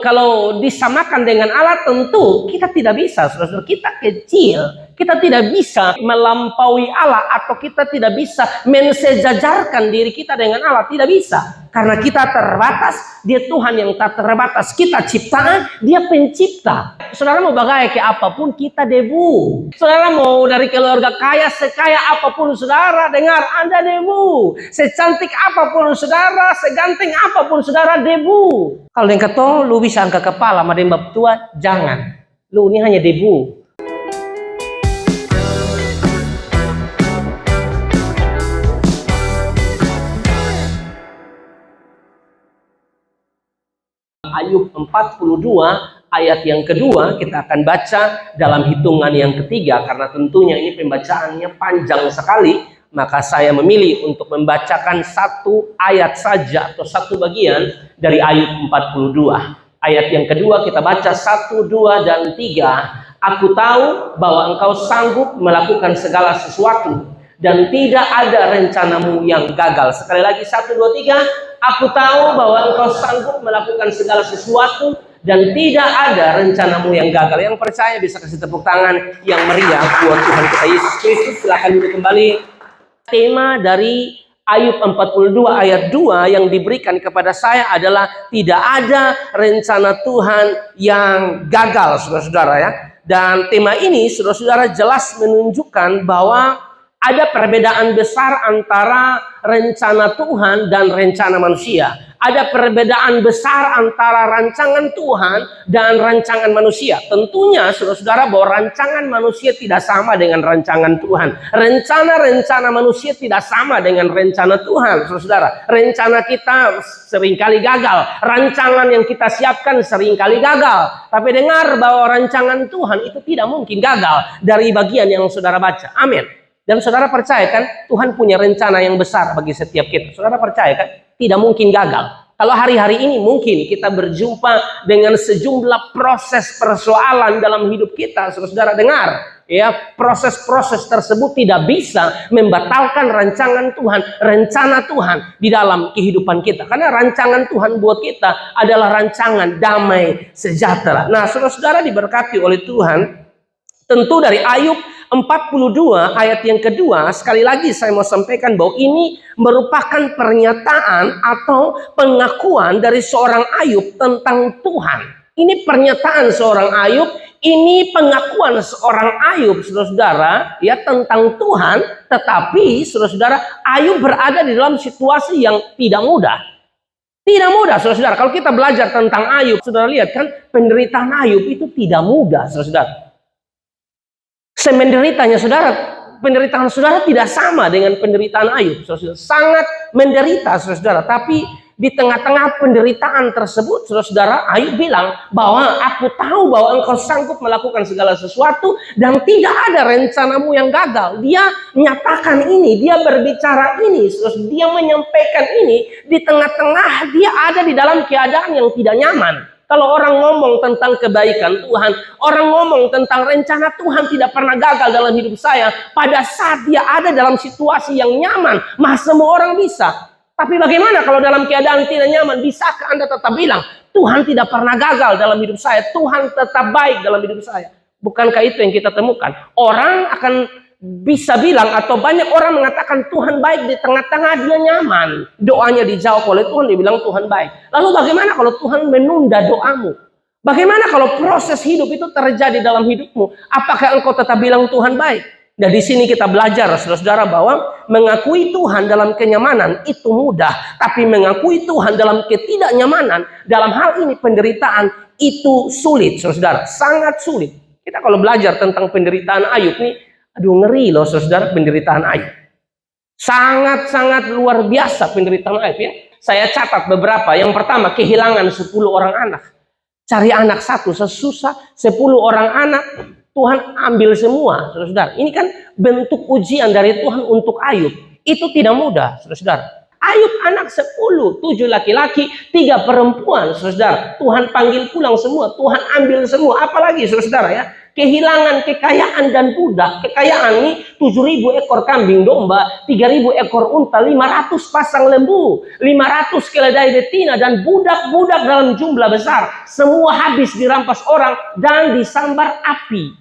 Kalau disamakan dengan Allah tentu kita tidak bisa, saudara-saudara. Kita kecil, kita tidak bisa melampaui Allah, atau kita tidak bisa mensejajarkan diri kita dengan Allah, tidak bisa. Karena kita terbatas, Dia Tuhan yang tak terbatas. Kita ciptaan, Dia pencipta. Saudara mau bagaikan kayak apapun, kita debu. Saudara mau dari keluarga kaya, sekaya apapun saudara, dengar, Anda debu. Secantik apapun saudara, seganteng apapun saudara, debu. Kalau yang kata lu bisa angkat kepala sama dembab tua, jangan. Lu ini hanya debu. Ayub 42 ayat yang kedua kita akan baca dalam hitungan yang ketiga, karena tentunya ini pembacaannya panjang sekali, maka saya memilih untuk membacakan satu ayat saja atau satu bagian dari Ayub 42. Ayat yang kedua kita baca 1, 2, dan 3. Aku tahu bahwa engkau sanggup melakukan segala sesuatu dan tidak ada rencanamu yang gagal. Sekali lagi 1, 2, 3. Aku tahu bahwa engkau sanggup melakukan segala sesuatu dan tidak ada rencanamu yang gagal. Yang percaya bisa kasih tepuk tangan yang meriah buat Tuhan kita Yesus Kristus. Silakan duduk kembali. Tema dari Ayub 42 ayat 2 yang diberikan kepada saya adalah tidak ada rencana Tuhan yang gagal, saudara-saudara ya. Dan tema ini saudara-saudara jelas menunjukkan bahwa ada perbedaan besar antara rencana Tuhan dan rencana manusia. Ada perbedaan besar antara rancangan Tuhan dan rancangan manusia. Tentunya saudara-saudara bahwa rancangan manusia tidak sama dengan rancangan Tuhan. Rencana-rencana manusia tidak sama dengan rencana Tuhan, saudara-saudara. Rencana kita seringkali gagal. Rancangan yang kita siapkan seringkali gagal. Tapi dengar bahwa rancangan Tuhan itu tidak mungkin gagal dari bagian yang saudara baca. Amin. Dan saudara percaya kan Tuhan punya rencana yang besar bagi setiap kita. Saudara percaya kan tidak mungkin gagal. Kalau hari-hari ini mungkin kita berjumpa dengan sejumlah proses persoalan dalam hidup kita. Saudara dengar ya, proses-proses tersebut tidak bisa membatalkan rancangan Tuhan, rencana Tuhan di dalam kehidupan kita. Karena rancangan Tuhan buat kita adalah rancangan damai sejahtera. Nah, saudara-saudara diberkati oleh Tuhan. Tentu dari Ayub 42 ayat yang kedua, sekali lagi saya mau sampaikan bahwa ini merupakan pernyataan atau pengakuan dari seorang Ayub tentang Tuhan. Ini pernyataan seorang Ayub, ini pengakuan seorang Ayub, saudara-saudara, ya, tentang Tuhan. Tetapi saudara-saudara, Ayub berada di dalam situasi yang tidak mudah. Tidak mudah, saudara-saudara. Kalau kita belajar tentang Ayub, saudara lihat kan, penderitaan Ayub itu tidak mudah, saudara-saudara. Semenderitanya saudara, penderitaan saudara tidak sama dengan penderitaan Ayub, saudara. Sangat menderita, saudara. Tapi di tengah-tengah penderitaan tersebut, saudara, Ayub bilang bahwa aku tahu bahwa engkau sanggup melakukan segala sesuatu dan tidak ada rencanamu yang gagal. Dia nyatakan ini, dia berbicara ini, saudara. Dia menyampaikan ini di tengah-tengah dia ada di dalam keadaan yang tidak nyaman. Kalau orang ngomong tentang kebaikan Tuhan, orang ngomong tentang rencana Tuhan tidak pernah gagal dalam hidup saya. Pada saat dia ada dalam situasi yang nyaman, semua orang bisa. Tapi bagaimana kalau dalam keadaan tidak nyaman? Bisakah Anda tetap bilang, Tuhan tidak pernah gagal dalam hidup saya, Tuhan tetap baik dalam hidup saya? Bukankah itu yang kita temukan? Orang akan bisa bilang, atau banyak orang mengatakan Tuhan baik di tengah-tengah dia nyaman. Doanya dijawab oleh Tuhan, dia bilang Tuhan baik. Lalu bagaimana kalau Tuhan menunda doamu? Bagaimana kalau proses hidup itu terjadi dalam hidupmu? Apakah engkau tetap bilang Tuhan baik? Dan di sini kita belajar, saudara-saudara, bahwa mengakui Tuhan dalam kenyamanan itu mudah. Tapi mengakui Tuhan dalam ketidaknyamanan, dalam hal ini penderitaan, itu sulit, saudara-saudara. Sangat sulit. Kita kalau belajar tentang penderitaan Ayub nih, aduh ngeri loh saudara penderitaan Ayub. Sangat-sangat luar biasa penderitaan Ayub ya. Saya catat beberapa. Yang pertama, kehilangan 10 orang anak. Cari anak satu sesusah, 10 orang anak Tuhan ambil semua, saudara-saudara. Ini kan bentuk ujian dari Tuhan untuk Ayub. Itu tidak mudah, saudara-saudara. Ayub anak 10, 7 laki-laki, 3 perempuan, saudara. Tuhan panggil pulang semua, Tuhan ambil semua. Apalagi, saudara-saudara ya, kehilangan kekayaan dan budak. Kekayaan ini 7.000 ekor kambing domba, 3.000 ekor unta, 500 pasang lembu, 500 keledai betina, dan budak-budak dalam jumlah besar. Semua habis dirampas orang dan disambar api.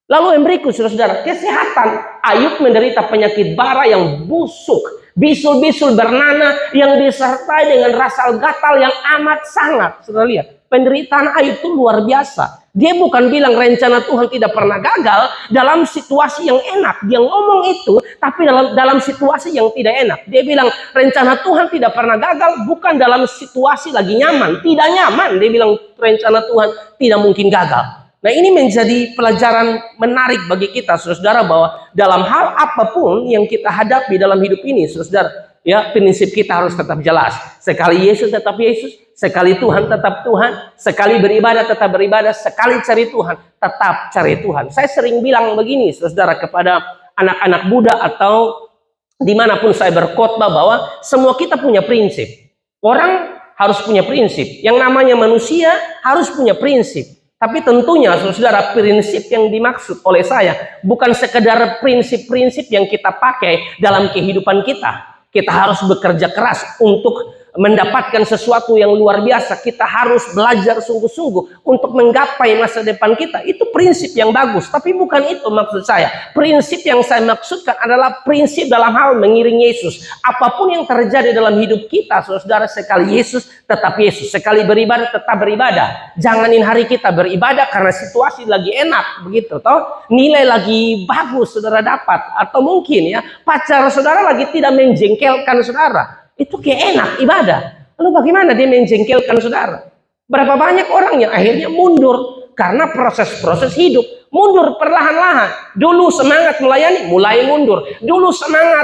Lalu yang berikut, saudara-saudara, kesehatan. Ayub menderita penyakit bara yang busuk, bisul-bisul bernanah yang disertai dengan rasa gatal yang amat sangat. Saudara lihat, penderitaan Ayub itu luar biasa. Dia bukan bilang rencana Tuhan tidak pernah gagal dalam situasi yang enak. Dia ngomong itu, tapi dalam situasi yang tidak enak. Dia bilang rencana Tuhan tidak pernah gagal, bukan dalam situasi lagi nyaman. Tidak nyaman, dia bilang rencana Tuhan tidak mungkin gagal. Nah, ini menjadi pelajaran menarik bagi kita, saudara-saudara, bahwa dalam hal apapun yang kita hadapi dalam hidup ini, saudara, ya, prinsip kita harus tetap jelas. Sekali Yesus tetap Yesus, sekali Tuhan tetap Tuhan, sekali beribadah tetap beribadah, sekali cari Tuhan tetap cari Tuhan. Saya sering bilang begini, saudara, kepada anak-anak muda atau dimanapun saya berkhotbah, bahwa semua kita punya prinsip. Orang harus punya prinsip. Yang namanya manusia harus punya prinsip. Tapi tentunya, saudara, prinsip yang dimaksud oleh saya bukan sekedar prinsip-prinsip yang kita pakai dalam kehidupan kita. Kita harus bekerja keras untuk mendapatkan sesuatu yang luar biasa. Kita harus belajar sungguh-sungguh untuk menggapai masa depan kita. Itu prinsip yang bagus, tapi bukan itu maksud saya. Prinsip yang saya maksudkan adalah prinsip dalam hal mengiring Yesus. Apapun yang terjadi dalam hidup kita, saudara, sekali Yesus tetap Yesus, sekali beribadah tetap beribadah. Janganin hari kita beribadah karena situasi lagi enak, begitu toh, nilai lagi bagus saudara dapat, atau mungkin ya pacar saudara lagi tidak menjengkelkan saudara. Itu kayak enak ibadah. Lalu bagaimana dia menjengkelkan saudara? Berapa banyak orang yang akhirnya mundur karena proses-proses hidup. Mundur perlahan-lahan. Dulu semangat melayani, mulai mundur. Dulu semangat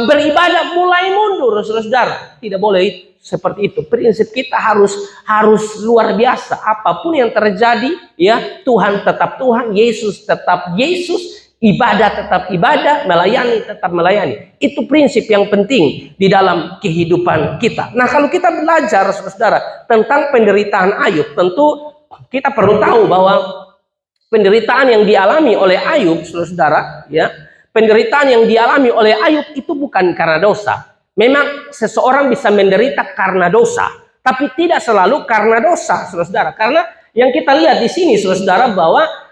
beribadah, mulai mundur, saudara. Tidak boleh seperti itu. Prinsip kita harus luar biasa. Apapun yang terjadi, ya, Tuhan tetap Tuhan, Yesus tetap Yesus. Ibadah tetap ibadah, melayani tetap melayani. Itu prinsip yang penting di dalam kehidupan kita. Nah, kalau kita belajar, saudara, tentang penderitaan Ayub, tentu kita perlu tahu bahwa penderitaan yang dialami oleh Ayub, saudara, ya, penderitaan yang dialami oleh Ayub itu bukan karena dosa. Memang seseorang bisa menderita karena dosa, tapi tidak selalu karena dosa, saudara. Karena yang kita lihat di sini, saudara, bahwa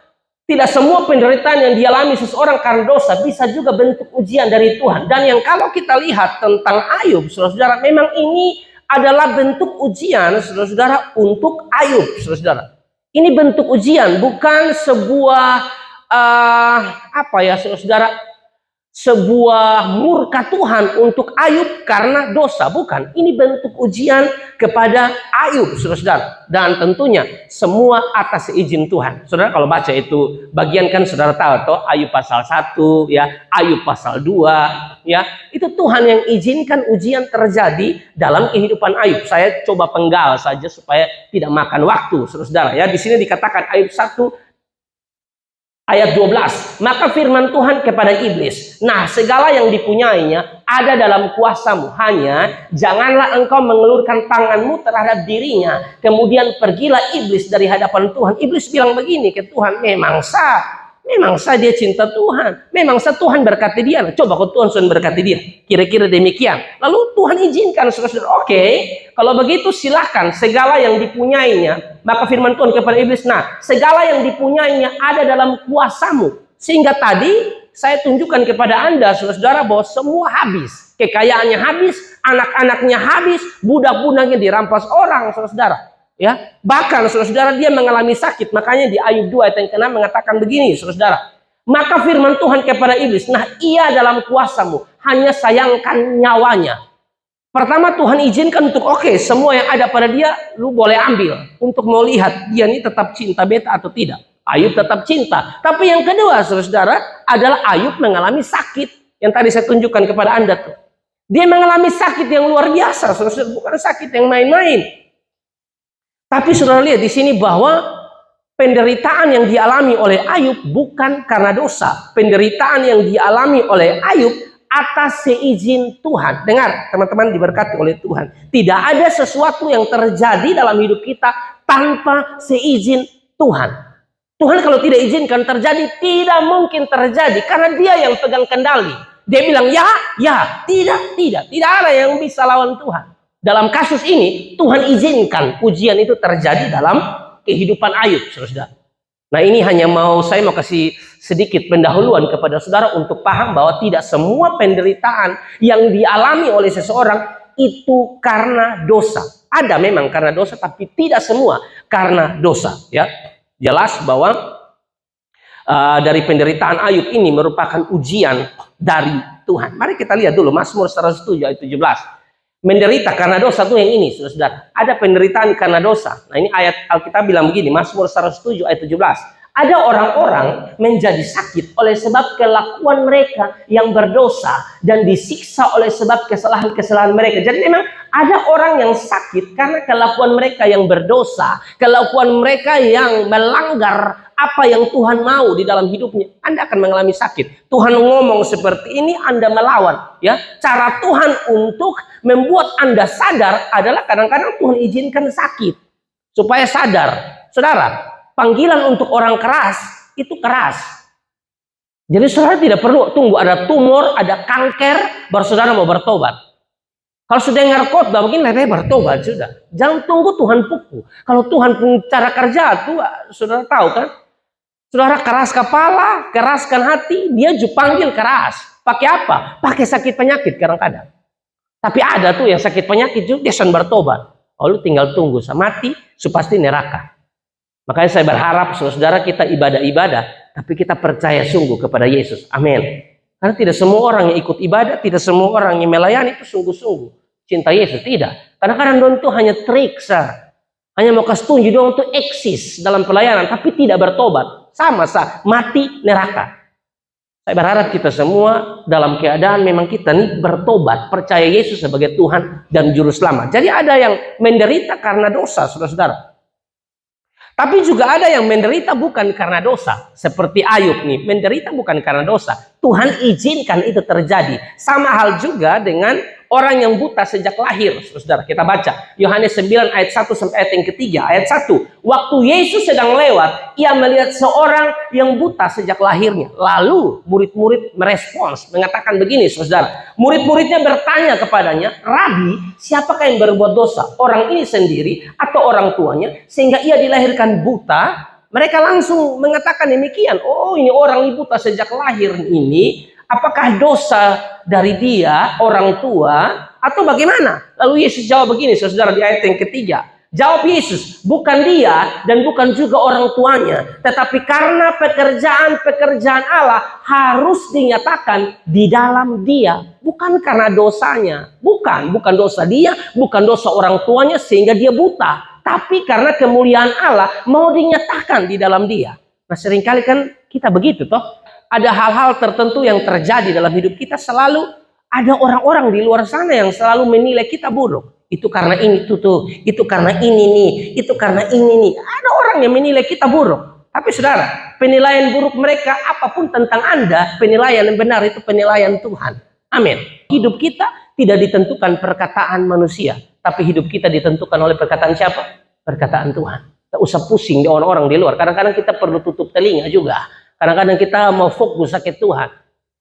tidak semua penderitaan yang dialami seseorang karena dosa bisa juga bentuk ujian dari Tuhan. Dan yang kalau kita lihat tentang Ayub, saudara, memang ini adalah bentuk ujian, saudara, untuk Ayub, saudara. Ini bentuk ujian, bukan sebuah saudara, sebuah murka Tuhan untuk Ayub karena dosa, bukan. Ini bentuk ujian kepada Ayub, saudara. Dan tentunya semua atas izin Tuhan. Saudara kalau baca itu bagian kan saudara tahu toh, Ayub pasal 1, ya, Ayub pasal 2, ya. Itu Tuhan yang izinkan ujian terjadi dalam kehidupan Ayub. Saya coba penggal saja supaya tidak makan waktu, saudara, ya. Di sini dikatakan Ayub 1 ayat 12, maka firman Tuhan kepada iblis, nah, segala yang dipunyainya ada dalam kuasamu, hanya janganlah engkau mengelurkan tanganmu terhadap dirinya. Kemudian pergilah iblis dari hadapan Tuhan. Iblis bilang begini ke Tuhan, memang sah dia cinta Tuhan, memang sah Tuhan berkati dia. Coba kau Tuhan sudah berkati dia, kira-kira demikian. Lalu Tuhan izinkan, saudara. Oke, kalau begitu silahkan segala yang dipunyainya. Maka firman Tuhan kepada iblis, nah, segala yang dipunyainya ada dalam kuasamu. Sehingga tadi saya tunjukkan kepada Anda, saudara, bahwa semua habis. Kekayaannya habis, anak-anaknya habis, budak-budaknya dirampas orang, saudara. Ya, bahkan saudara, dia mengalami sakit. Makanya di Ayub 2 ayat yang ke-6 mengatakan begini, saudara. Maka firman Tuhan kepada iblis, nah, ia dalam kuasamu, hanya sayangkan nyawanya. Pertama Tuhan izinkan untuk semua yang ada pada dia lu boleh ambil, untuk mau lihat dia ini tetap cinta beta atau tidak. Ayub tetap cinta. Tapi yang kedua, saudara, adalah Ayub mengalami sakit yang tadi saya tunjukkan kepada Anda tuh. Dia mengalami sakit yang luar biasa, saudara, bukan sakit yang main-main. Tapi saudara lihat di sini bahwa penderitaan yang dialami oleh Ayub bukan karena dosa. Penderitaan yang dialami oleh Ayub atas seizin Tuhan. Dengar, teman-teman diberkati oleh Tuhan. Tidak ada sesuatu yang terjadi dalam hidup kita tanpa seizin Tuhan. Tuhan kalau tidak izinkan terjadi, tidak mungkin terjadi karena Dia yang pegang kendali. Dia bilang ya, ya, tidak ada yang bisa lawan Tuhan. Dalam kasus ini Tuhan izinkan ujian itu terjadi dalam kehidupan Ayub, saudara. Nah, ini hanya saya mau kasih sedikit pendahuluan kepada saudara untuk paham bahwa tidak semua penderitaan yang dialami oleh seseorang itu karena dosa. Ada memang karena dosa, tapi tidak semua karena dosa. Ya, jelas bahwa dari penderitaan Ayub ini merupakan ujian dari Tuhan. Mari kita lihat dulu Mazmur 107 ayat 17. Menderita karena dosa tuh yang ini, saudara. Ada penderitaan karena dosa. Nah, ini ayat Alkitab bilang begini, Mazmur 107 ayat 17. Ada orang-orang menjadi sakit oleh sebab kelakuan mereka yang berdosa dan disiksa oleh sebab kesalahan-kesalahan mereka. Jadi memang ada orang yang sakit karena kelakuan mereka yang berdosa, kelakuan mereka yang melanggar apa yang Tuhan mau di dalam hidupnya. Anda akan mengalami sakit. Tuhan ngomong seperti ini, Anda melawan. Ya, cara Tuhan untuk membuat Anda sadar adalah kadang-kadang Tuhan izinkan sakit supaya sadar. Saudara, panggilan untuk orang keras itu keras. Jadi saudara tidak perlu tunggu ada tumor, ada kanker, baru saudara mau bertobat. Kalau sudah dengar khotbah mungkin lebih bertobat sudah. Jangan tunggu Tuhan pukul. Kalau Tuhan punya cara kerja tuh, saudara tahu kan? Saudara keras kepala, keraskan hati, dia juga panggil keras. Pakai apa? Pakai sakit penyakit kadang-kadang. Tapi ada tuh yang sakit penyakit juga dia sedang bertobat. Lalu tinggal tunggu, mati, pasti neraka. Makanya saya berharap saudara kita ibadah-ibadah, tapi kita percaya sungguh kepada Yesus. Amin. Karena tidak semua orang yang ikut ibadah, tidak semua orang yang melayani itu sungguh-sungguh cinta Yesus. Tidak. Kadang-kadang doang itu hanya trik, hanya mau kasih tunjuk doang itu eksis dalam pelayanan, tapi tidak bertobat. Sama mati neraka. Saya berharap kita semua dalam keadaan memang kita nih bertobat, percaya Yesus sebagai Tuhan dan Juru Selamat. Jadi ada yang menderita karena dosa, saudara-saudara. Tapi juga ada yang menderita bukan karena dosa. Seperti Ayub nih, menderita bukan karena dosa. Tuhan izinkan itu terjadi. Sama hal juga dengan orang yang buta sejak lahir. Saudara, kita baca Yohanes 9 ayat 1 sampai ayat yang ketiga. Ayat 1. Waktu Yesus sedang lewat, ia melihat seorang yang buta sejak lahirnya. Lalu murid-murid merespons, mengatakan begini, saudara. Murid-muridnya bertanya kepadanya, Rabi, siapakah yang berbuat dosa? Orang ini sendiri atau orang tuanya sehingga ia dilahirkan buta? Mereka langsung mengatakan demikian. Oh, ini orang buta sejak lahir ini. Apakah dosa dari dia, orang tua, atau bagaimana? Lalu Yesus jawab begini, saudara, di ayat yang ketiga. Jawab Yesus, bukan dia dan bukan juga orang tuanya. Tetapi karena pekerjaan-pekerjaan Allah harus dinyatakan di dalam dia. Bukan karena dosanya. Bukan dosa dia, bukan dosa orang tuanya sehingga dia buta. Tapi karena kemuliaan Allah mau dinyatakan di dalam dia. Nah, seringkali kan kita begitu toh. Ada hal-hal tertentu yang terjadi dalam hidup kita, selalu ada orang-orang di luar sana yang selalu menilai kita buruk. Itu karena ini tuh, itu karena ini nih, itu karena ini nih. Ada orang yang menilai kita buruk. Tapi saudara, penilaian buruk mereka apapun tentang Anda, penilaian yang benar itu penilaian Tuhan. Amin. Hidup kita tidak ditentukan perkataan manusia, tapi hidup kita ditentukan oleh perkataan siapa? Perkataan Tuhan. Tidak usah pusing di orang-orang di luar. Kadang-kadang kita perlu tutup telinga juga. Kadang-kadang kita mau fokus sakit Tuhan.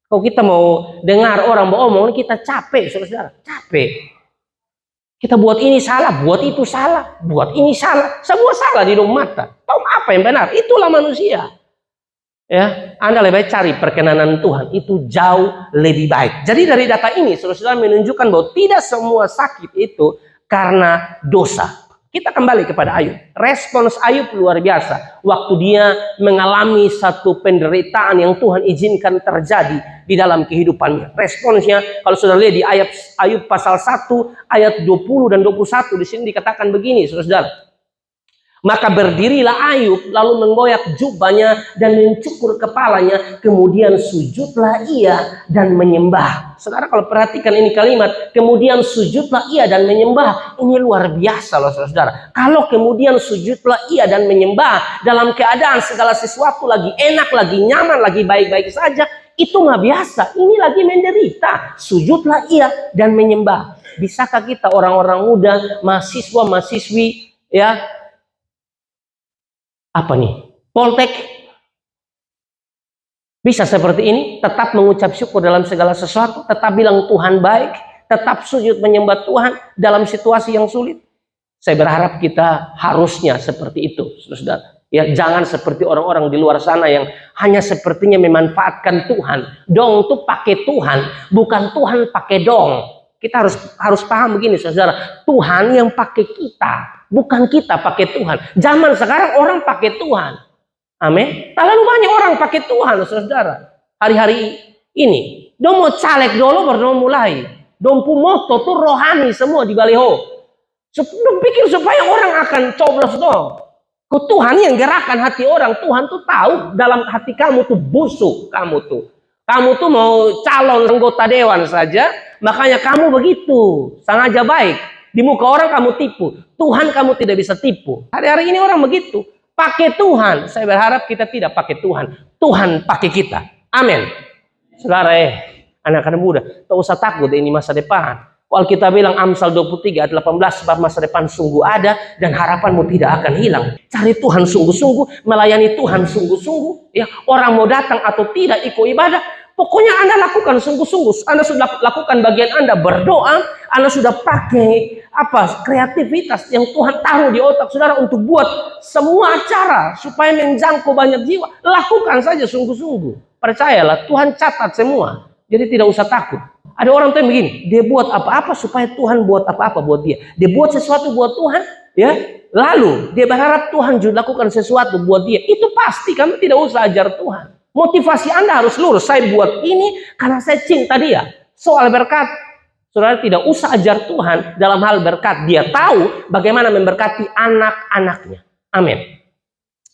Kalau kita mau dengar orang beromong, kita capek, saudara. Capek. Kita buat ini salah, buat itu salah, buat ini salah. Semua salah di dalam mata. Tahu apa yang benar? Itulah manusia. Ya, Anda lebih baik cari perkenanan Tuhan. Itu jauh lebih baik. Jadi dari data ini, saudara menunjukkan bahwa tidak semua sakit itu karena dosa. Kita kembali kepada Ayub. Respons Ayub luar biasa. Waktu dia mengalami satu penderitaan yang Tuhan izinkan terjadi di dalam kehidupannya. Responsnya, kalau saudara lihat di ayat Ayub pasal 1, ayat 20 dan 21, di sini dikatakan begini, saudara. Maka berdirilah Ayub, lalu menggoyak jubahnya dan mencukur kepalanya, kemudian sujudlah ia dan menyembah. Saudara kalau perhatikan ini kalimat, kemudian sujudlah ia dan menyembah, ini luar biasa loh saudara. Kalau kemudian sujudlah ia dan menyembah, dalam keadaan segala sesuatu lagi enak, lagi nyaman, lagi baik-baik saja, itu nggak biasa, ini lagi menderita. Sujudlah ia dan menyembah. Bisakah kita orang-orang muda, mahasiswa, mahasiswi, ya, apa nih? Poltek bisa seperti ini, tetap mengucap syukur dalam segala sesuatu, tetap bilang Tuhan baik, tetap sujud menyembah Tuhan dalam situasi yang sulit. Saya berharap kita harusnya seperti itu, saudara. Ya, jangan seperti orang-orang di luar sana yang hanya sepertinya memanfaatkan Tuhan. Dong tuh pakai Tuhan, bukan Tuhan pakai dong. Kita harus paham begini, saudara. Tuhan yang pakai kita, bukan kita pakai Tuhan. Zaman sekarang orang pakai Tuhan. Amin. Terlalu banyak orang pakai Tuhan, saudara. Hari-hari ini, dong mau caleg dulu baru mulai. Dong moto tuh rohani semua di baliho. Dong pikir supaya orang akan coblos dong. Kok Tuhan yang gerakan hati orang. Tuhan tuh tahu dalam hati kamu tuh busuk. Kamu tuh mau calon anggota dewan saja. Makanya kamu begitu. Sengaja baik. Di muka orang kamu tipu. Tuhan kamu tidak bisa tipu. Hari-hari ini orang begitu. Pakai Tuhan. Saya berharap kita tidak pakai Tuhan. Tuhan pakai kita. Amin. Saudara anak-anak muda. Tak usah takut ini masa depan. Alkitab bilang Amsal 23 ayat 18, sebab masa depan sungguh ada dan harapanmu tidak akan hilang. Cari Tuhan sungguh-sungguh, melayani Tuhan sungguh-sungguh. Ya, orang mau datang atau tidak ikut ibadah, pokoknya Anda lakukan sungguh-sungguh. Anda sudah lakukan bagian Anda berdoa, Anda sudah pakai kreativitas yang Tuhan taruh di otak saudara untuk buat semua cara supaya menjangkau banyak jiwa. Lakukan saja sungguh-sungguh. Percayalah, Tuhan catat semua. Jadi tidak usah takut. Ada orang tuh yang begini, dia buat apa-apa supaya Tuhan buat apa-apa buat dia. Dia buat sesuatu buat Tuhan, ya. Lalu dia berharap Tuhan juga lakukan sesuatu buat dia. Itu pasti kamu tidak usah ajar Tuhan. Motivasi Anda harus lurus. Saya buat ini karena saya cinta dia. Soal berkat, saudara tidak usah ajar Tuhan dalam hal berkat. Dia tahu bagaimana memberkati anak-anaknya. Amin.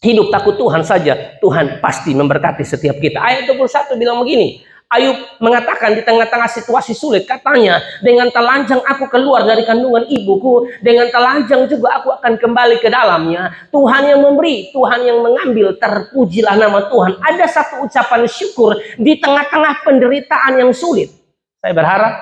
Hidup takut Tuhan saja, Tuhan pasti memberkati setiap kita. Ayat 21 bilang begini. Ayub mengatakan di tengah-tengah situasi sulit, katanya, dengan telanjang aku keluar dari kandungan ibuku, dengan telanjang juga aku akan kembali ke dalamnya. Tuhan yang memberi, Tuhan yang mengambil, terpujilah nama Tuhan. Ada satu ucapan syukur di tengah-tengah penderitaan yang sulit. Saya berharap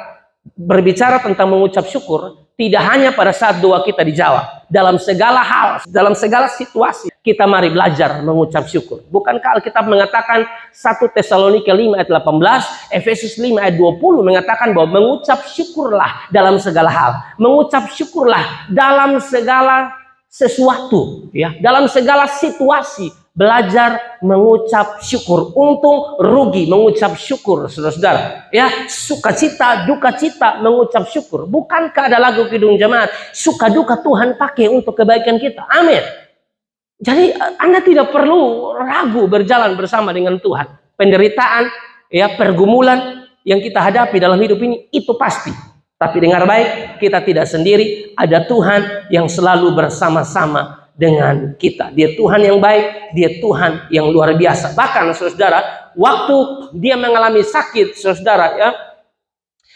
berbicara tentang mengucap syukur tidak hanya pada saat doa kita dijawab. Dalam segala hal, dalam segala situasi, kita mari belajar mengucap syukur. Bukankah Alkitab mengatakan 1 Tesalonika 5 ayat 18, Efesus 5 ayat 20 mengatakan bahwa mengucap syukurlah dalam segala hal. Mengucap syukurlah dalam segala sesuatu, ya, dalam segala situasi. Belajar mengucap syukur. Untung rugi mengucap syukur, saudara-saudara. Ya, sukacita, duka cita mengucap syukur. Bukankah ada lagu Kidung Jemaat, suka duka Tuhan pakai untuk kebaikan kita. Amin. Jadi Anda tidak perlu ragu berjalan bersama dengan Tuhan. Penderitaan, ya, pergumulan yang kita hadapi dalam hidup ini itu pasti. Tapi dengar baik, kita tidak sendiri. Ada Tuhan yang selalu bersama-sama dengan kita. Dia Tuhan yang baik, dia Tuhan yang luar biasa. Bahkan saudara, waktu dia mengalami sakit, saudara, ya,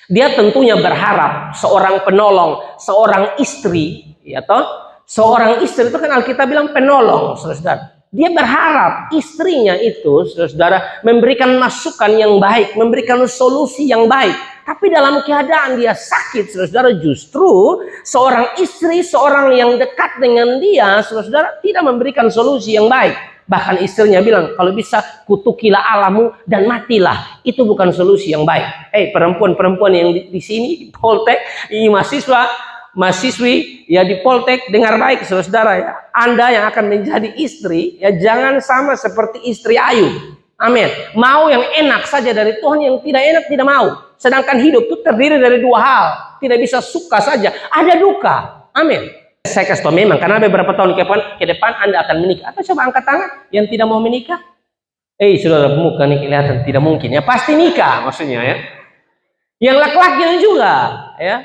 dia tentunya berharap seorang penolong, seorang istri, ya toh, seorang istri itu kan Alkitab bilang penolong, saudara. Dia berharap istrinya itu, saudara, memberikan masukan yang baik, memberikan solusi yang baik. Tapi dalam keadaan dia sakit, saudara, justru seorang istri, seorang yang dekat dengan dia, saudara, tidak memberikan solusi yang baik. Bahkan istrinya bilang, kalau bisa kutukilah alamu dan matilah. Itu bukan solusi yang baik. Perempuan-perempuan yang di sini, di Poltek, ini mahasiswi, ya, di Poltek, dengar baik, saudara, ya. Anda yang akan menjadi istri, ya, jangan sama seperti istri Ayub. Amin. Mau yang enak saja dari Tuhan, yang tidak enak tidak mau. Sedangkan hidup itu terdiri dari dua hal. Tidak bisa suka saja, ada duka. Amin. Saya kasih tahu memang, karena beberapa tahun ke depan Anda akan menikah. Atau coba angkat tangan yang tidak mau menikah. Saudara, muka nih kelihatan tidak mungkin. Ya pasti nikah maksudnya, ya. Yang laki-lakinya juga, ya.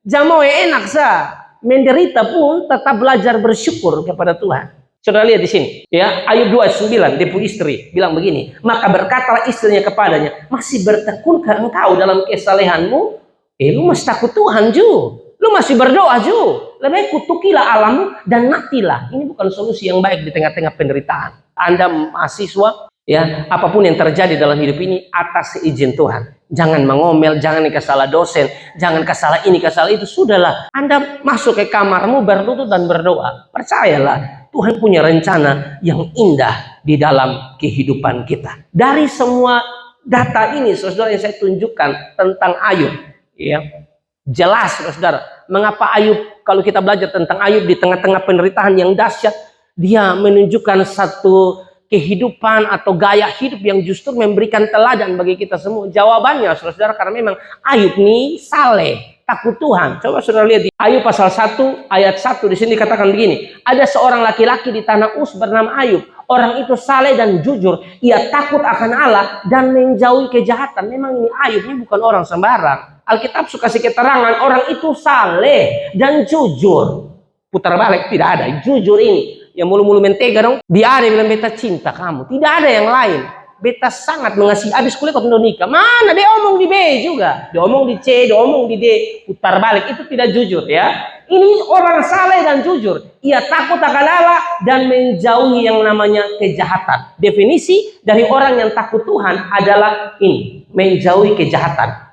Jangan mau yang enak sah. Menderita pun tetap belajar bersyukur kepada Tuhan. Saudara lihat di sini, ya, Ayub 2:9, dia punya istri bilang begini, maka berkatalah istrinya kepadanya, masih bertekunkah engkau dalam kesalehanmu? Lu masih takut Tuhan Ju, lu masih berdoa Ju, lebih kutukilah alammu dan matilah. Ini bukan solusi yang baik di tengah-tengah penderitaan. Anda mahasiswa, ya, apapun yang terjadi dalam hidup ini atas izin Tuhan. Jangan mengomel, jangan kesalah dosen, jangan kesalah ini, kesalah itu. Sudahlah, Anda masuk ke kamarmu berlutut dan berdoa. Percayalah, Tuhan punya rencana yang indah di dalam kehidupan kita. Dari semua data ini, saudara, yang saya tunjukkan tentang Ayub, ya, jelas, saudara, mengapa Ayub, kalau kita belajar tentang Ayub di tengah-tengah penderitaan yang dahsyat, dia menunjukkan satu kehidupan atau gaya hidup yang justru memberikan teladan bagi kita semua. Jawabannya, saudara, karena memang Ayub ini saleh, takut Tuhan. Coba saudara lihat di Ayub pasal 1 ayat 1, di sini dikatakan begini, ada seorang laki-laki di tanah Uz bernama Ayub. Orang itu saleh dan jujur, ia takut akan Allah dan menjauhi kejahatan. Memang ini Ayub ini bukan orang sembarang. Alkitab suka kasih keterangan orang itu saleh dan jujur. Putar balik, tidak ada jujur ini. Yang mulu-mulu mentega dong. Dia ada yang bilang beta cinta kamu. Tidak ada yang lain. Beta sangat mengasihi. Habis kuliah kau nikah. Mana dia omong di B juga. Dia omong di C, dia omong di D. Putar balik. Itu tidak jujur ya. Ini orang saleh dan jujur. Ia takut akan Allah dan menjauhi yang namanya kejahatan. Definisi dari orang yang takut Tuhan adalah ini. Menjauhi kejahatan.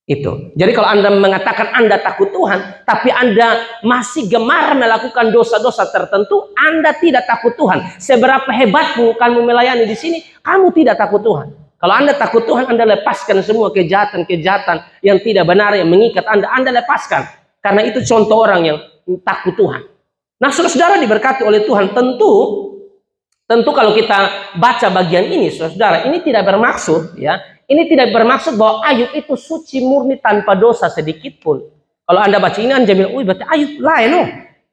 Itu. Jadi kalau Anda mengatakan Anda takut Tuhan, tapi Anda masih gemar melakukan dosa-dosa tertentu, Anda tidak takut Tuhan. Seberapa hebat pun kamu melayani di sini, kamu tidak takut Tuhan. Kalau Anda takut Tuhan, Anda lepaskan semua kejahatan-kejahatan yang tidak benar yang mengikat Anda lepaskan. Karena itu contoh orang yang takut Tuhan. Nah, saudara-saudara diberkati oleh Tuhan, tentu kalau kita baca bagian ini, saudara, ini tidak bermaksud ya. Ini tidak bermaksud bahwa Ayub itu suci murni tanpa dosa sedikit pun. Kalau Anda baca ini, Anda bilang, berarti Ayub lain loh.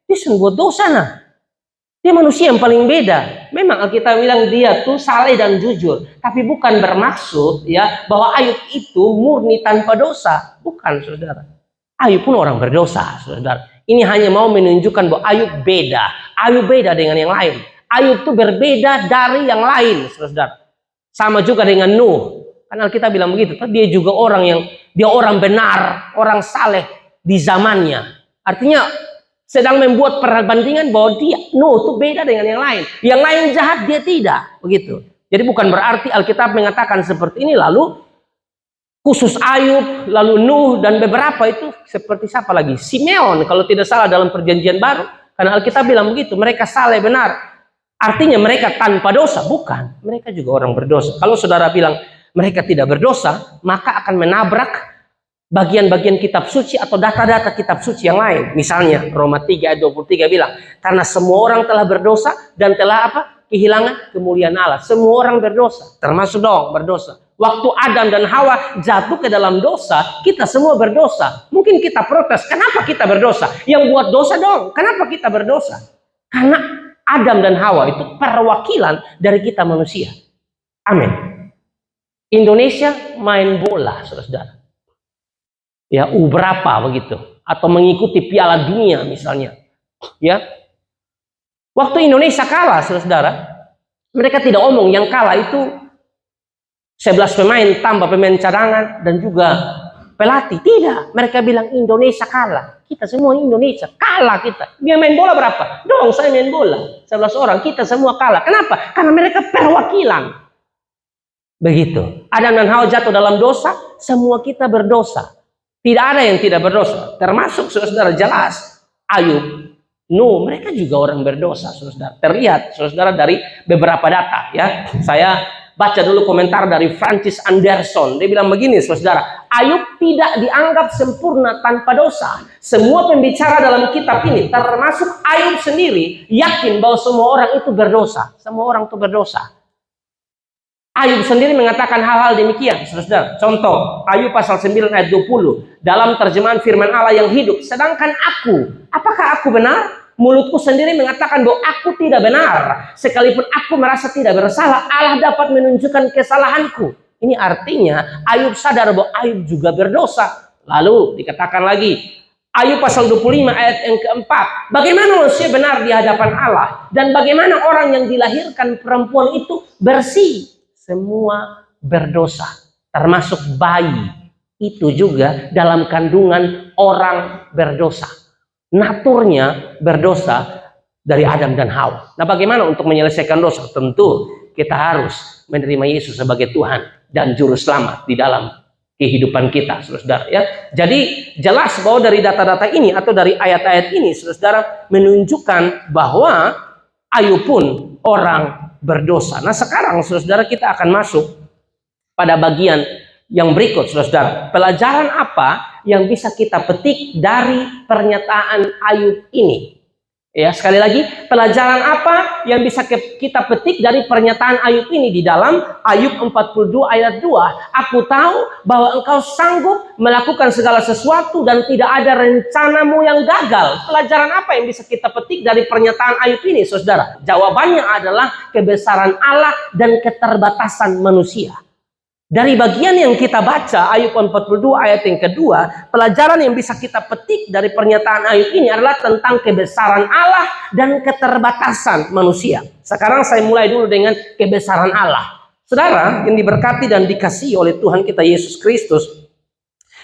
Dia buat dosa nah. Dia manusia yang paling beda. Memang Alkitab bilang dia tuh saleh dan jujur. Tapi bukan bermaksud ya bahwa Ayub itu murni tanpa dosa. Bukan, saudara. Ayub pun orang berdosa, saudara. Ini hanya mau menunjukkan bahwa Ayub beda. Ayub beda dengan yang lain. Ayub itu berbeda dari yang lain, saudara. Sama juga dengan Nuh. Karena kita bilang begitu, dia juga dia orang benar, orang saleh di zamannya. Artinya sedang membuat perbandingan bahwa Nuh itu beda dengan yang lain. Yang lain jahat, dia tidak, begitu. Jadi bukan berarti Alkitab mengatakan seperti ini lalu khusus Ayub, lalu Nuh dan beberapa itu seperti siapa lagi? Simeon kalau tidak salah dalam Perjanjian Baru. Karena Alkitab bilang begitu, mereka saleh benar. Artinya mereka tanpa dosa, bukan. Mereka juga orang berdosa. Kalau saudara bilang mereka tidak berdosa, maka akan menabrak bagian-bagian kitab suci atau data-data kitab suci yang lain. Misalnya Roma 3 ayat 23 bilang, karena semua orang telah berdosa dan telah kehilangan kemuliaan Allah. Semua orang berdosa, termasuk dong berdosa. Waktu Adam dan Hawa jatuh ke dalam dosa, kita semua berdosa. Mungkin kita protes, kenapa kita berdosa? Yang buat dosa dong, kenapa kita berdosa? Karena Adam dan Hawa itu perwakilan dari kita manusia. Amin. Indonesia main bola, saudara. Ya, berapa begitu? Atau mengikuti Piala Dunia misalnya. Ya. Waktu Indonesia kalah, saudara, mereka tidak omong yang kalah itu 11 pemain tambah pemain cadangan dan juga pelatih. Tidak, mereka bilang Indonesia kalah. Kita semua Indonesia kalah kita. Dia main bola berapa? Dong, saya main bola 11 orang, kita semua kalah. Kenapa? Karena mereka perwakilan. Begitu. Adam dan Hawa jatuh dalam dosa, semua kita berdosa. Tidak ada yang tidak berdosa. Termasuk saudara jelas Ayub, Nuh, mereka juga orang berdosa, saudara. Terlihat saudara dari beberapa data ya. Saya baca dulu komentar dari Francis Anderson. Dia bilang begini, saudara, Ayub tidak dianggap sempurna tanpa dosa. Semua pembicara dalam kitab ini, termasuk Ayub sendiri, yakin bahwa semua orang itu berdosa. Semua orang itu berdosa. Ayub sendiri mengatakan hal-hal demikian, saudara. Contoh, Ayub pasal 9 ayat 20. Dalam terjemahan firman Allah yang hidup. Sedangkan apakah aku benar? Mulutku sendiri mengatakan bahwa aku tidak benar. Sekalipun aku merasa tidak bersalah, Allah dapat menunjukkan kesalahanku. Ini artinya Ayub sadar bahwa Ayub juga berdosa. Lalu dikatakan lagi, Ayub pasal 25 ayat yang keempat. Bagaimana manusia benar di hadapan Allah? Dan bagaimana orang yang dilahirkan perempuan itu bersih? Semua berdosa, termasuk bayi. Itu juga dalam kandungan orang berdosa. Naturnya berdosa dari Adam dan Hawa. Nah, bagaimana untuk menyelesaikan dosa? Tentu kita harus menerima Yesus sebagai Tuhan dan Juru Selamat di dalam kehidupan kita, saudara. Ya. Jadi jelas bahwa dari data-data ini atau dari ayat-ayat ini, saudara, menunjukkan bahwa Ayub pun orang berdosa. Nah sekarang saudara kita akan masuk pada bagian yang berikut saudara. Pelajaran apa yang bisa kita petik dari pernyataan Ayub ini? Ya, sekali lagi, pelajaran apa yang bisa kita petik dari pernyataan Ayub ini di dalam Ayub 42 ayat 2? Aku tahu bahwa engkau sanggup melakukan segala sesuatu dan tidak ada rencanamu yang gagal. Pelajaran apa yang bisa kita petik dari pernyataan Ayub ini, saudara? Jawabannya adalah kebesaran Allah dan keterbatasan manusia. Dari bagian yang kita baca, Ayub 42 ayat yang kedua, pelajaran yang bisa kita petik dari pernyataan Ayub ini adalah tentang kebesaran Allah dan keterbatasan manusia. Sekarang saya mulai dulu dengan kebesaran Allah. Saudara yang diberkati dan dikasihi oleh Tuhan kita Yesus Kristus,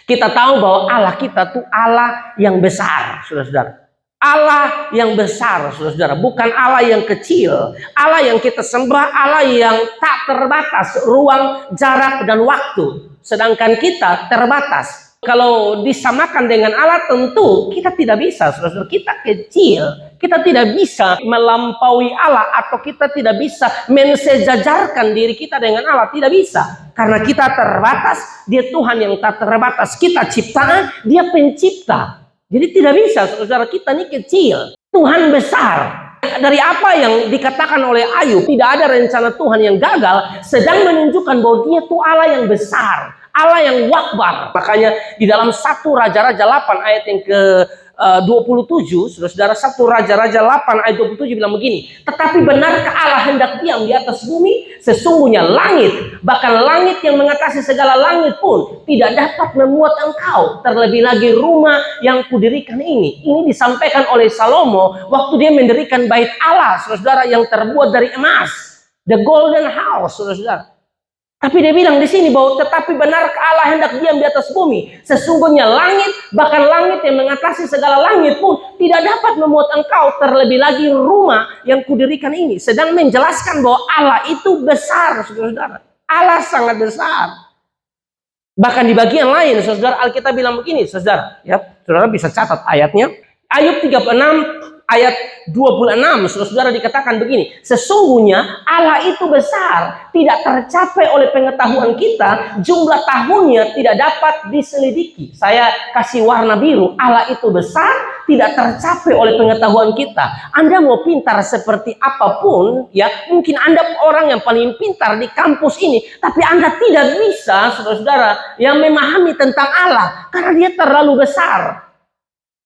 kita tahu bahwa Allah kita tuh Allah yang besar, saudara-saudara. Allah yang besar, saudara, bukan Allah yang kecil. Allah yang kita sembah, Allah yang tak terbatas ruang, jarak, dan waktu. Sedangkan kita terbatas. Kalau disamakan dengan Allah tentu kita tidak bisa, saudara. Kita kecil, kita tidak bisa melampaui Allah, atau kita tidak bisa mensejajarkan diri kita dengan Allah. Tidak bisa, karena kita terbatas. Dia Tuhan yang tak terbatas. Kita ciptaan, Dia pencipta. Jadi tidak bisa, saudara, kita ini kecil. Tuhan besar. Dari apa yang dikatakan oleh Ayub, tidak ada rencana Tuhan yang gagal, sedang menunjukkan bahwa Dia itu Allah yang besar, Allah yang wakbar. Makanya di dalam 1 Raja-Raja 8 ayat yang ke 27, saudara, 1 Raja-Raja 8 ayat 27 bilang begini, tetapi benarkah Allah hendak diam di atas bumi? Sesungguhnya langit, bahkan langit yang mengatasi segala langit pun tidak dapat memuat engkau, terlebih lagi rumah yang kudirikan ini. Ini disampaikan oleh Salomo waktu dia mendirikan bait Allah, saudara, yang terbuat dari emas, the golden house, saudara. Tapi dia bilang di sini bahwa tetapi benarkah Allah hendak diam di atas bumi? Sesungguhnya langit, bahkan langit yang mengatasi segala langit pun tidak dapat memuat engkau, terlebih lagi rumah yang kudirikan ini. Sedang menjelaskan bahwa Allah itu besar, saudara. Allah sangat besar. Bahkan di bagian lain, saudara, Alkitab bilang begini, saudara. Ya, saudara bisa catat ayatnya. Ayub 36 ayat 26, saudara, dikatakan begini, sesungguhnya Allah itu besar, tidak tercapai oleh pengetahuan kita, jumlah tahunnya tidak dapat diselidiki. Saya kasih warna biru, Allah itu besar, tidak tercapai oleh pengetahuan kita. Anda mau pintar seperti apapun, ya, mungkin Anda orang yang paling pintar di kampus ini, tapi Anda tidak bisa, saudara-saudara, yang memahami tentang Allah, karena Dia terlalu besar.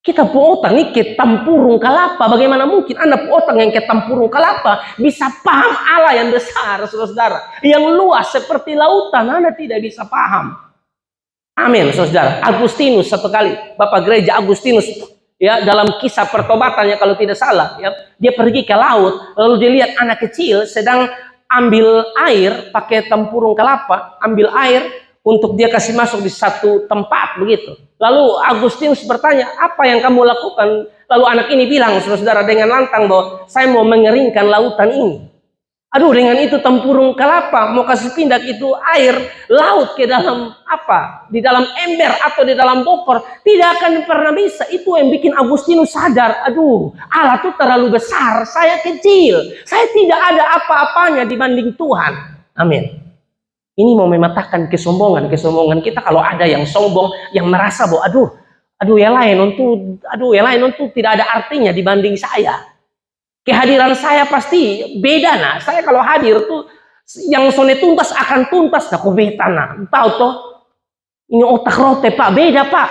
Kita puotang ini ke tampurung kalapa. Bagaimana mungkin Anda puotang yang ke tampurung kalapa bisa paham Allah yang besar, saudara-saudara, yang luas seperti lautan? Anda tidak bisa paham. Amin, saudara. Agustinus satu kali, Bapak Gereja Agustinus, ya, dalam kisah pertobatannya kalau tidak salah, ya, dia pergi ke laut, lalu dia lihat anak kecil sedang ambil air pakai tempurung kelapa, ambil air untuk dia kasih masuk di satu tempat begitu. Lalu Agustinus bertanya, apa yang kamu lakukan? Lalu anak ini bilang, saudara, dengan lantang bahwa saya mau mengeringkan lautan ini. Aduh, dengan itu tempurung kelapa mau kasih pindah itu air laut ke dalam apa? Di dalam ember atau di dalam bokor, tidak akan pernah bisa. Itu yang bikin Agustinus sadar, aduh, Allah tuh terlalu besar, saya kecil, saya tidak ada apa-apanya dibanding Tuhan. Amin. Ini mau mematahkan kesombongan kita. Kalau ada yang sombong, yang merasa bahwa aduh yang lain untuk tidak ada artinya dibanding saya. Kehadiran saya pasti beda, nah. Saya kalau hadir tuh yang sone tuntas akan tuntas, nah kubetan, nah. Tahu toh? Ini otak rote, Pak, beda, Pak.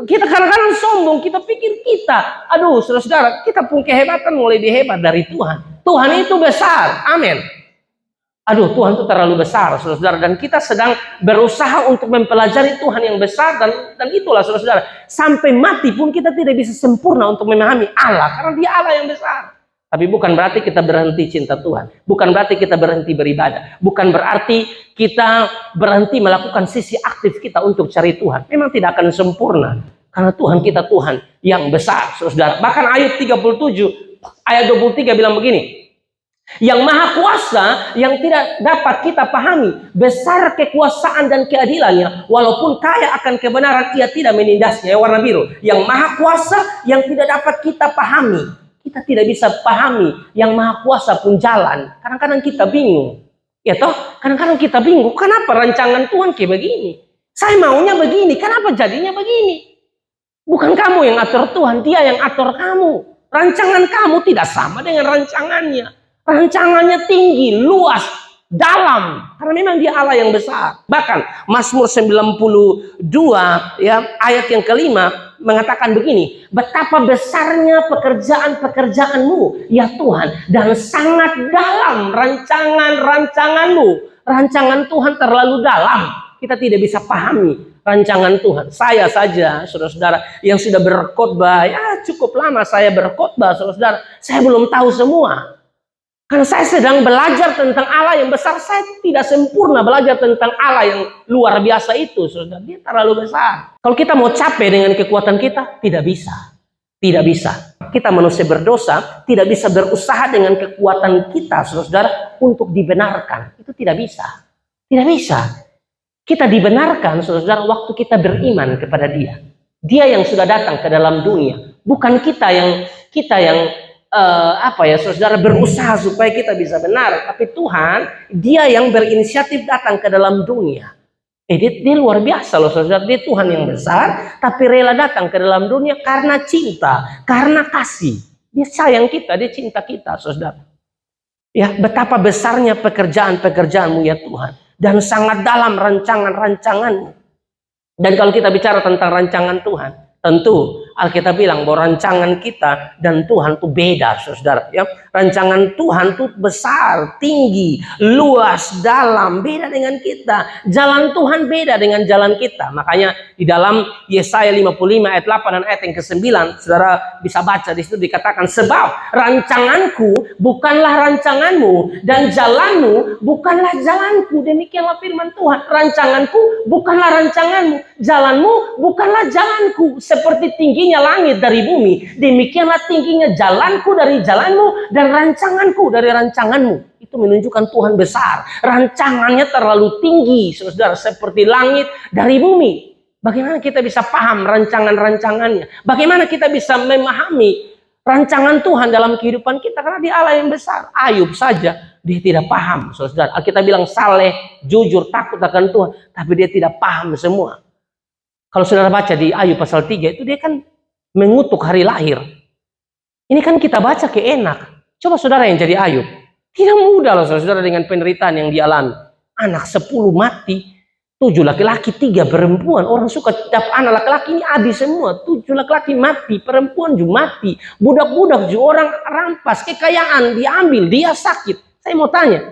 Kita kadang-kadang sombong, kita pikir kita, saudara-saudara, kita pun kehebatan mulai dihebat dari Tuhan. Tuhan itu besar, amin. Tuhan itu terlalu besar, saudara, dan kita sedang berusaha untuk mempelajari Tuhan yang besar, dan itulah, saudara, sampai mati pun kita tidak bisa sempurna untuk memahami Allah, karena Dia Allah yang besar. Tapi bukan berarti kita berhenti cinta Tuhan, bukan berarti kita berhenti beribadah, bukan berarti kita berhenti melakukan sisi aktif kita untuk cari Tuhan. Memang tidak akan sempurna, karena Tuhan kita Tuhan yang besar, saudara. Bahkan ayat 37 ayat 23 bilang begini, yang maha kuasa yang tidak dapat kita pahami, besar kekuasaan dan keadilannya, walaupun kaya akan kebenaran, Ia tidak menindasnya. Warna biru, yang maha kuasa yang tidak dapat kita pahami, Kita tidak bisa pahami yang Maha Kuasa pun jalan. Kadang-kadang kita bingung. Ya toh, kadang-kadang kita bingung. Kenapa rancangan Tuhan kayak begini? Saya maunya begini, kenapa jadinya begini? Bukan kamu yang atur Tuhan, Dia yang atur kamu. Rancangan kamu tidak sama dengan rancangannya. Rancangannya tinggi, luas, dalam. Karena memang Dia Allah yang besar. Bahkan Mazmur 92 ya, ayat yang kelima mengatakan begini, betapa besarnya pekerjaan-pekerjaanmu ya Tuhan, dan sangat dalam rancangan-rancanganmu. Rancangan Tuhan terlalu dalam, kita tidak bisa pahami rancangan Tuhan. Saya saja, saudara-saudara, yang sudah berkhotbah, ya cukup lama saya berkhotbah, saudara-saudara, saya belum tahu semua. Karena saya sedang belajar tentang Allah yang besar, saya tidak sempurna belajar tentang Allah yang luar biasa itu, saudara. Dia terlalu besar. Kalau kita mau capek dengan kekuatan kita, tidak bisa. Tidak bisa. Kita manusia berdosa, tidak bisa berusaha dengan kekuatan kita, saudara, untuk dibenarkan. Itu tidak bisa. Tidak bisa. Kita dibenarkan, saudara, waktu kita beriman kepada Dia. Dia yang sudah datang ke dalam dunia. Bukan kita yang saudara, berusaha supaya kita bisa benar. Tapi Tuhan, Dia yang berinisiatif datang ke dalam dunia. Dia luar biasa loh, saudara. Dia Tuhan yang besar, tapi rela datang ke dalam dunia karena cinta, karena kasih. Dia sayang kita, Dia cinta kita, saudara. Ya, betapa besarnya pekerjaan-pekerjaanmu ya Tuhan. Dan sangat dalam rancangan-rancanganmu. Dan kalau kita bicara tentang rancangan Tuhan, tentu Alkitab bilang bahwa rancangan kita dan Tuhan itu beda, saudara. Ya, rancangan Tuhan itu besar, tinggi, luas, dalam, beda dengan kita. Jalan Tuhan beda dengan jalan kita. Makanya di dalam Yesaya 55 ayat 8 dan ayat yang ke-9, saudara bisa baca di situ dikatakan, sebab rancanganku bukanlah rancanganmu dan jalanmu bukanlah jalanku. Demikianlah firman Tuhan. Rancanganku bukanlah rancanganmu, jalanmu bukanlah jalanku. Seperti tingginya langit dari bumi, demikianlah tingginya jalanku dari jalanmu dan rancanganku dari rancanganmu. Itu menunjukkan Tuhan besar. Rancangannya terlalu tinggi, saudara, seperti langit dari bumi. Bagaimana kita bisa paham rancangan-rancangannya? Bagaimana kita bisa memahami rancangan Tuhan dalam kehidupan kita? Karena Dia Allah yang besar. Ayub saja dia tidak paham, saudara. Kita bilang saleh, jujur, takut akan Tuhan, tapi dia tidak paham semua. Kalau saudara baca di Ayub pasal 3 itu dia kan mengutuk hari lahir. Ini kan kita baca enak. Coba saudara yang jadi Ayub. Tidak mudah loh saudara dengan penderitaan yang dialami. Anak 10 mati, 7 laki-laki, 3 perempuan. Orang suka dapat anak laki-laki ini habis semua. 7 laki-laki mati, perempuan juga mati. Budak-budak juga orang rampas, kekayaan diambil, dia sakit. Saya mau tanya,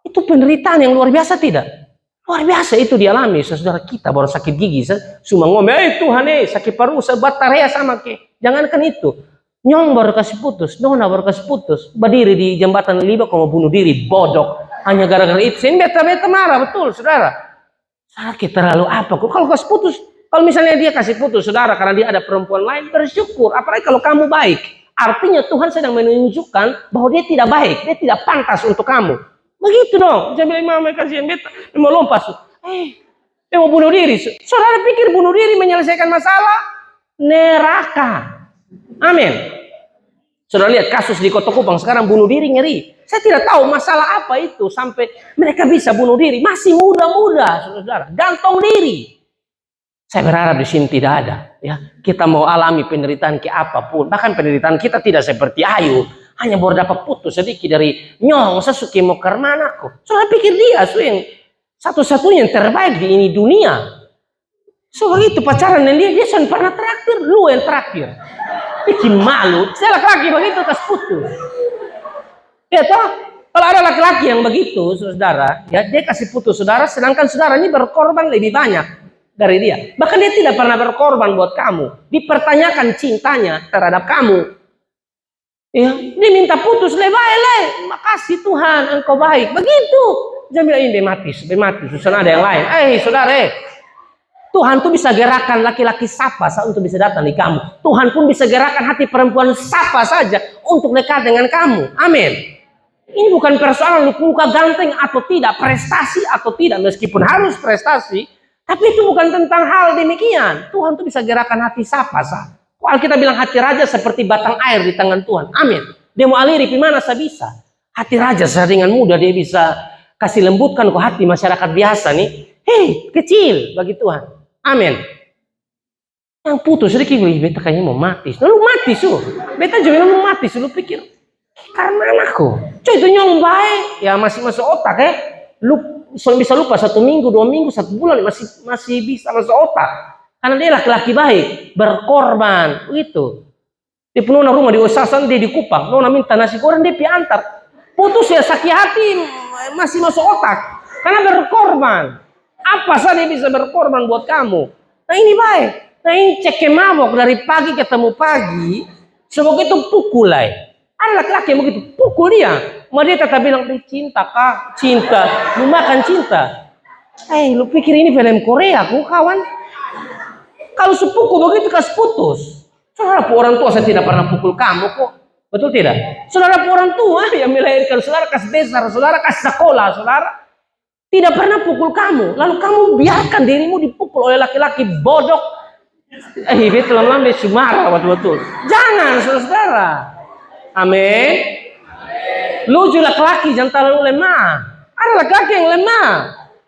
itu penderitaan yang luar biasa tidak? Luar biasa itu dialami, saudara. Kita baru sakit gigi, cuma ngomel, Tuhan sakit paru, sebat tarea sama ke. Jangankan itu, nyong baru kasih putus, nona baru kasih putus, berdiri di jembatan Liba, mau bunuh diri, bodoh, hanya gara-gara itu. Ini beta marah, betul, saudara. Sakit terlalu apa? Kalau kasih putus, kalau misalnya dia kasih putus, saudara, karena dia ada perempuan lain, bersyukur. Apalagi kalau kamu baik, artinya Tuhan sedang menunjukkan bahwa dia tidak baik, dia tidak pantas untuk kamu. Begitu dong. Jangan bilang mama kasihan beta, mau lompat. Dia mau bunuh diri. Saudara pikir bunuh diri menyelesaikan masalah? Neraka. Amin. Saudara lihat kasus di Kota Kupang sekarang bunuh diri ngeri. Saya tidak tahu masalah apa itu sampai mereka bisa bunuh diri. Masih muda-muda, saudara. Gantung diri. Saya berharap di sini tidak ada. Ya, kita mau alami penderitaan ke apapun. Bahkan penderitaan kita tidak seperti Ayub. Hanya baru dapat putus sedikit dari nyong, Sasuke mau ke manako. Soalnya pikir dia yang satu-satunya yang terbaik di ini dunia. So begitu pacaran dan dia sudah pernah terakhir, lu yang terakhir. Bikin malu, saya laki-laki begitu tas putus. Ya toh, kalau ada laki-laki yang begitu, saudara, ya dia kasih putus saudara, sedangkan saudara ini berkorban lebih banyak dari dia. Bahkan dia tidak pernah berkorban buat kamu. Dipertanyakan cintanya terhadap kamu. Ya, dia minta putus, lebay, makasih Tuhan, engkau baik. Begitu. Jangan bilang ini mati, susah ada yang lain. Saudara, Tuhan tuh bisa gerakan laki-laki sapa untuk bisa datang di kamu. Tuhan pun bisa gerakan hati perempuan sapa saja untuk dekat dengan kamu. Amin. Ini bukan persoalan muka ganteng atau tidak, prestasi atau tidak, meskipun harus prestasi. Tapi itu bukan tentang hal demikian. Tuhan tuh bisa gerakan hati sapa. Alkitab bilang hati raja seperti batang air di tangan Tuhan. Amin. Dia mau aliri gimana bisa. Hati raja dengan mudah dia bisa kasih lembutkan ke hati masyarakat biasa nih. Hei, kecil bagi Tuhan. Amin. Yang putus sedikit, beta kayaknya mau mati. Lalu mati su. Beta juga mau mati su. Lu pikir, karena anakku. Coy itu nyolong baik. Ya masih masuk otak Lu bisa lupa 1 minggu, 2 minggu, 1 bulan masih bisa masuk otak. Karena dia laki-laki baik, berkorban, begitu. Dia nona rumah di Osasan, dia di Kupang. Nona minta nasi goreng, dia antar. Putus ya sakit hati, masih masuk otak. Karena berkorban. Apa saja dia bisa berkorban buat kamu. Nah ini baik. Nah ini cek mabok dari pagi ketemu pagi. Semoga itu pukul lah. Ada laki-laki yang begitu, pukul dia. Dia tetap bilang, cinta kak, cinta. Lu makan cinta. Lu pikir ini film Korea, aku kawan? Kalau sepukul begitu kasih putus. Saudara orang tua saya tidak pernah pukul kamu kok. Betul tidak? Saudara orang tua yang melahirkan saudara, kasih besar saudara, kasih sekolah saudara, tidak pernah pukul kamu. Lalu kamu biarkan dirimu dipukul oleh laki-laki bodoh. Betul lambe sumarah betul-betul. Jangan saudara. Amin. Lu juga laki-laki jangan terlalu lemah. Ada laki-laki yang lemah.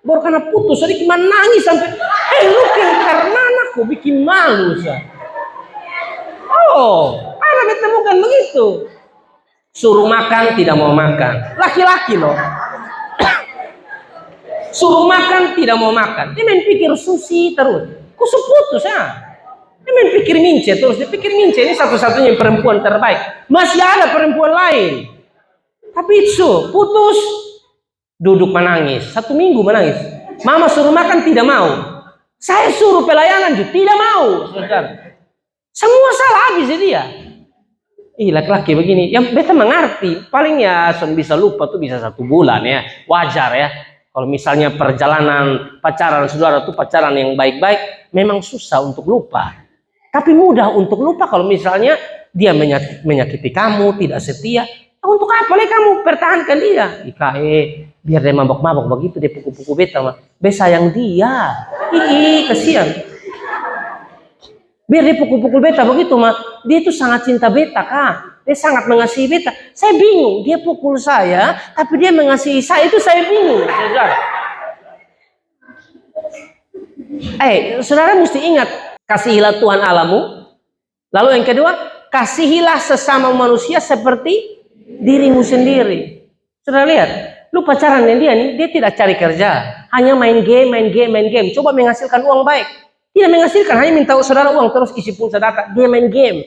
Baru karena putus sedikit menangis sampai lu karena anakku bikin malu sah. Oh, ada beta bukan begitu. Suruh makan tidak mau makan. Laki-laki loh. Suruh makan tidak mau makan. Dia main pikir susi terus. Kusuk putus Dia main pikir mince terus. Dia pikir mince ini satu-satunya perempuan terbaik. Masih ada perempuan lain. Tapi itu putus. Duduk menangis. 1 minggu menangis. Mama suruh makan tidak mau. Saya suruh pelayanan juga tidak mau. Saudara. Semua salah habis dia. Laki-laki begini. Yang beta mengerti. Paling ya bisa lupa tuh bisa 1 bulan ya. Wajar ya. Kalau misalnya perjalanan pacaran saudara tuh pacaran yang baik-baik. Memang susah untuk lupa. Tapi mudah untuk lupa kalau misalnya dia menyakiti kamu. Tidak setia. Untuk apa kamu pertahankan dia? Biar dia mabok-mabok begitu dia pukul-pukul beta mah. Sayang dia. Kasihan. Biar dia pukul-pukul beta begitu mah. Dia itu sangat cinta beta kak. Dia sangat mengasihi beta. Saya bingung. Dia pukul saya, tapi dia mengasihi saya. Itu saya bingung. Saudara mesti ingat. Kasihilah Tuhan Allahmu. Lalu yang kedua, kasihilah sesama manusia seperti dirimu sendiri. Saudara lihat, lu pacaran dengan dia nih, dia tidak cari kerja, hanya main game. Coba menghasilkan uang baik. Tidak menghasilkan, hanya minta saudara uang terus isi pulsa data. Dia main game.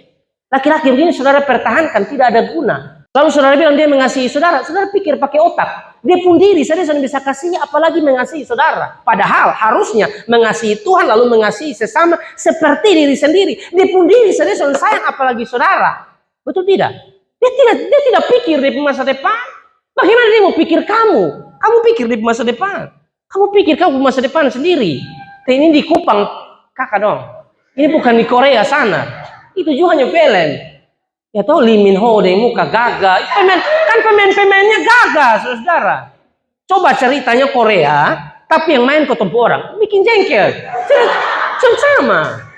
Laki-laki begini saudara pertahankan, tidak ada guna. Lalu saudara bilang dia mengasihi saudara, saudara pikir pakai otak. Dia pun diri saja sudah bisa kasih, apalagi mengasihi saudara. Padahal harusnya mengasihi Tuhan lalu mengasihi sesama seperti diri sendiri. Dia pun diri saja sudah sayang, apalagi saudara. Betul tidak? Dia tidak pikir di masa depan. Bagaimana dia mau pikir kamu? Kamu pikir di masa depan. Kamu pikir kamu masa depan sendiri. Ini di Kupang, kakak dong. Ini bukan di Korea sana. Itu juga hanya film. Ya tahu Lee Min Ho deh muka gagah. Pemain-pemainnya gagah, saudara. Coba ceritanya Korea, tapi yang main ketemu orang bikin jengkel. Sama.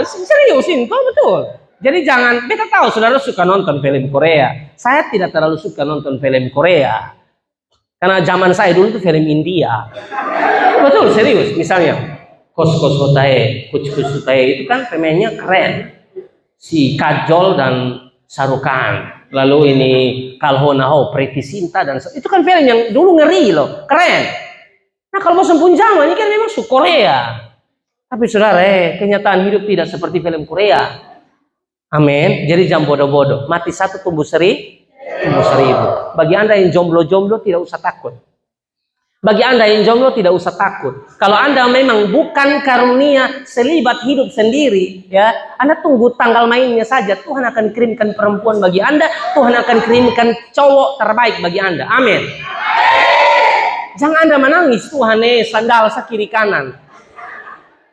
Serius ini, betul. Jadi jangan, beta tahu saudara suka nonton film Korea. Saya tidak terlalu suka nonton film Korea. Karena zaman saya dulu itu film India. Betul, serius. Misalnya, Kos-Kos Hotahe, Kuch-Kuch Hotahe, itu kan pemainnya keren. Si Kajol dan Shahrukh. Lalu ini Kalho Naho, Preity Zinta, dan itu kan film yang dulu ngeri loh, keren. Nah kalau bosan pun zaman, ini kan memang suka Korea. Tapi saudara, kenyataan hidup tidak seperti film Korea. Amin. Jadi jangan bodoh-bodoh. Mati 1 tumbuh 1000. Bagi anda yang jomblo-jomblo tidak usah takut. Bagi anda yang jomblo tidak usah takut. Kalau anda memang bukan karunia selibat hidup sendiri, ya, anda tunggu tanggal mainnya saja. Tuhan akan kirimkan perempuan bagi anda. Tuhan akan kirimkan cowok terbaik bagi anda. Amin. Jangan anda menangis, Tuhan sandal kiri kanan.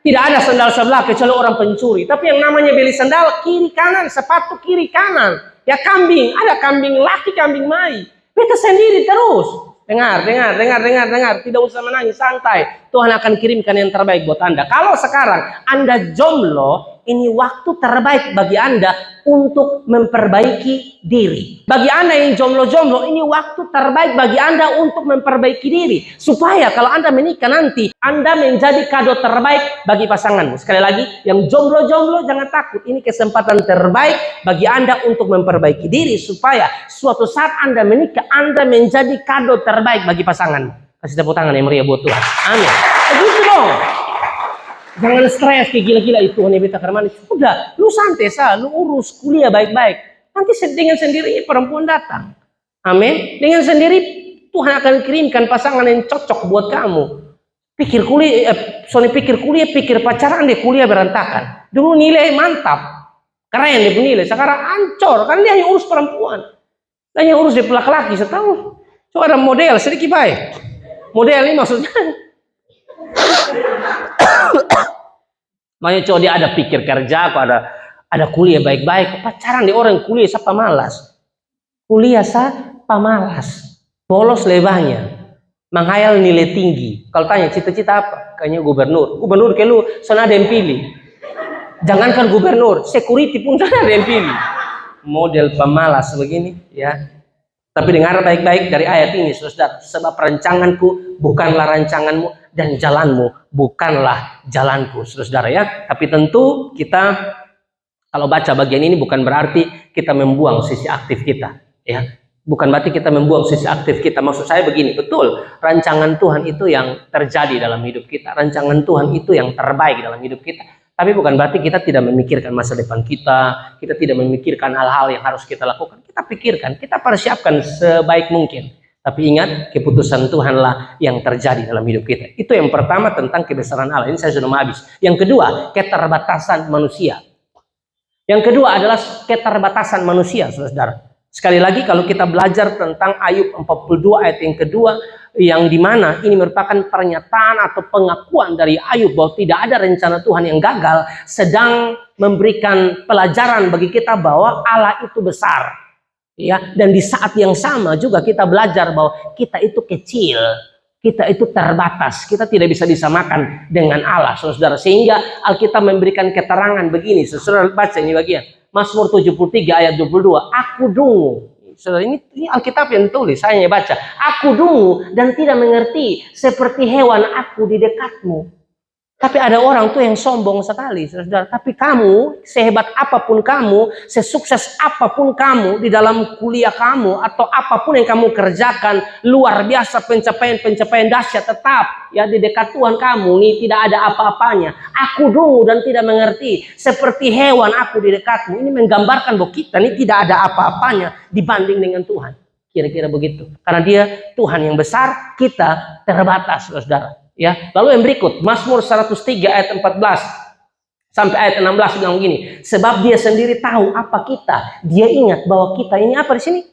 Tidak ada sandal sebelah kecuali orang pencuri. Tapi yang namanya beli sandal kiri kanan, sepatu kiri kanan. Ya kambing, ada kambing laki, kambing mai. Beta sendiri terus. Dengar. Tidak usah menangis, santai. Tuhan akan kirimkan yang terbaik buat anda. Kalau sekarang anda jomblo, ini waktu terbaik bagi Anda untuk memperbaiki diri. Bagi Anda yang jomblo-jomblo, ini waktu terbaik bagi Anda untuk memperbaiki diri. Supaya kalau Anda menikah nanti, Anda menjadi kado terbaik bagi pasanganmu. Sekali lagi, yang jomblo-jomblo jangan takut. Ini kesempatan terbaik bagi Anda untuk memperbaiki diri. Supaya suatu saat Anda menikah, Anda menjadi kado terbaik bagi pasanganmu. Kasih tepuk tangan yang meriah buat Tuhan. Amin. Begitu dong. Jangan stres kayak gila-gila itu nih beta karmani. Udah, lu santai sah, lu urus kuliah baik-baik. Nanti dengan sendirinya perempuan datang. Amin. Dengan sendiri Tuhan akan kirimkan pasangan yang cocok buat kamu. Pikir kuliah, pikir pacaran deh, kuliah berantakan. Dulu nilai mantap, keren deh nilai. Sekarang ancur, kan dia hanya urus perempuan. Dia hanya urus dia laki-laki setahun. Coba ada model sedikit baik. Model ini maksudnya. Makanya coba dia ada pikir kerja, ada kuliah baik-baik. Pacaran di orang kuliah siapa malas? Kuliah siapa malas? Bolos lebahnya, menghayal nilai tinggi. Kalau tanya cita-cita apa? Kayaknya gubernur. Gubernur kayak lu, sana ada yang pilih. Jangankan gubernur, security pun sana ada yang pilih. Model pemalas begini, ya. Tapi dengar baik-baik dari ayat ini, saudara. Sebab rancanganku bukanlah rancanganmu, dan jalanmu bukanlah jalanku, saudara ya. Tapi tentu kita kalau baca bagian ini bukan berarti kita membuang sisi aktif kita, ya. Bukan berarti kita membuang sisi aktif kita. Maksud saya begini, betul, rancangan Tuhan itu yang terjadi dalam hidup kita. Rancangan Tuhan itu yang terbaik dalam hidup kita. Tapi bukan berarti kita tidak memikirkan masa depan kita tidak memikirkan hal-hal yang harus kita lakukan. Kita pikirkan, kita persiapkan sebaik mungkin. Tapi ingat, keputusan Tuhanlah yang terjadi dalam hidup kita. Itu yang pertama tentang kebesaran Allah. Ini saya sudah mau habis. Yang kedua, keterbatasan manusia. Yang kedua adalah keterbatasan manusia, saudara. Sekali lagi, kalau kita belajar tentang Ayub 42 ayat yang kedua, yang dimana ini merupakan pernyataan atau pengakuan dari Ayub bahwa tidak ada rencana Tuhan yang gagal, sedang memberikan pelajaran bagi kita bahwa Allah itu besar. Ya, dan di saat yang sama juga kita belajar bahwa kita itu kecil, kita itu terbatas, kita tidak bisa disamakan dengan Allah, saudara. Sehingga Alkitab memberikan keterangan begini, saudara baca ini bagian Mazmur 73 ayat 22, aku dungu. Saudara, ini Alkitab yang tulis, saya hanya baca. Aku dungu dan tidak mengerti, seperti hewan aku di dekatmu. Tapi ada orang tuh yang sombong sekali, saudara. Tapi kamu, sehebat apapun kamu, sesukses apapun kamu di dalam kuliah kamu atau apapun yang kamu kerjakan, luar biasa pencapaian dahsyat, tetap ya di dekat Tuhan kamu ini tidak ada apa-apanya. Aku dungu dan tidak mengerti, seperti hewan aku di dekatmu. Ini menggambarkan bahwa kita ini tidak ada apa-apanya dibanding dengan Tuhan. Kira-kira begitu. Karena dia Tuhan yang besar, kita terbatas, saudara. Ya, lalu yang berikut Mazmur 103 ayat 14 sampai ayat 16 bilang begini, sebab dia sendiri tahu apa kita. Dia ingat bahwa kita ini apa di sini?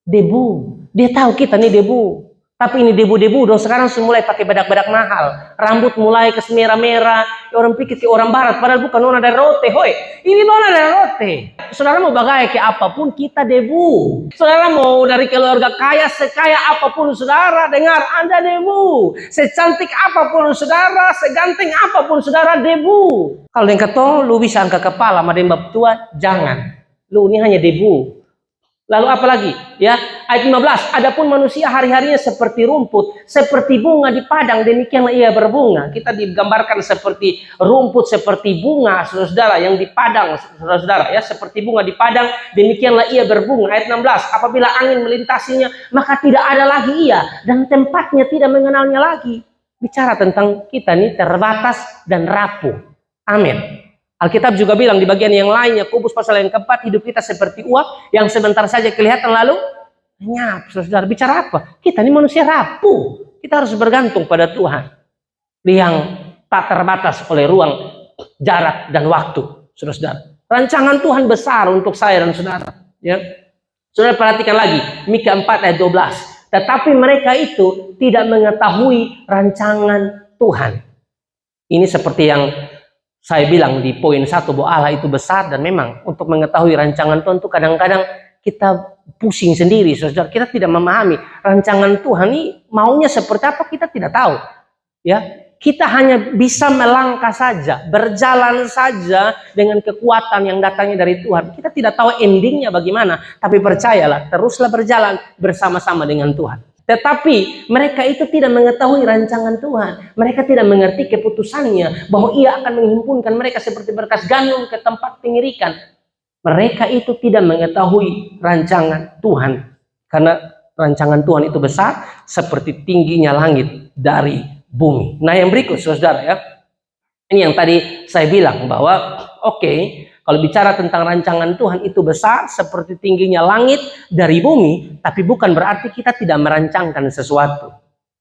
Debu. Dia tahu kita ini debu. Tapi ini debu-debu dong, sekarang sudah mulai pakai bedak-bedak mahal. Rambut mulai ke merah-merah. Orang pikir ke orang barat, padahal bukan nona dari rote. Hoi, ini nona dari rote. Saudara mau bagai ke apapun, kita debu. Saudara mau dari keluarga kaya, sekaya apapun saudara, dengar, Anda debu. Secantik apapun saudara, seganteng apapun saudara, debu. Kalau yang kata, lu bisa angkat kepala, madembab tua, jangan. Lu ini hanya debu. Lalu apa lagi? Ya, ayat 15. Adapun manusia hari-harinya seperti rumput, seperti bunga di padang, demikianlah ia berbunga. Kita digambarkan seperti rumput, seperti bunga, saudara, yang di padang, saudara, ya, seperti bunga di padang, demikianlah ia berbunga. Ayat 16. Apabila angin melintasinya, maka tidak ada lagi ia, dan tempatnya tidak mengenalnya lagi. Bicara tentang kita ini terbatas dan rapuh. Amin. Alkitab juga bilang di bagian yang lainnya, Yakobus pasal yang keempat, hidup kita seperti uap yang sebentar saja kelihatan lalu lenyap. Saudara, bicara apa? Kita ini manusia rapuh. Kita harus bergantung pada Tuhan yang tak terbatas oleh ruang, jarak, dan waktu. Saudara, rancangan Tuhan besar untuk saya dan saudara. Ya. Saudara perhatikan lagi, Mika 4 ayat 12. Tetapi mereka itu tidak mengetahui rancangan Tuhan. Ini seperti yang saya bilang di poin 1 bahwa Allah itu besar, dan memang untuk mengetahui rancangan Tuhan itu kadang-kadang kita pusing sendiri, saudara. Kita tidak memahami rancangan Tuhan ini maunya seperti apa, kita tidak tahu. Ya, Kita hanya bisa melangkah saja, berjalan saja dengan kekuatan yang datangnya dari Tuhan. Kita tidak tahu endingnya bagaimana, tapi percayalah, teruslah berjalan bersama-sama dengan Tuhan. Tetapi mereka itu tidak mengetahui rancangan Tuhan. Mereka tidak mengerti keputusannya, bahwa Ia akan menghimpunkan mereka seperti berkas gandum ke tempat pengirikan. Mereka itu tidak mengetahui rancangan Tuhan. Karena rancangan Tuhan itu besar, seperti tingginya langit dari bumi. Nah, yang berikut, saudara, ya. Ini yang tadi saya bilang bahwa kalau bicara tentang rancangan Tuhan itu besar seperti tingginya langit dari bumi, tapi bukan berarti kita tidak merancangkan sesuatu.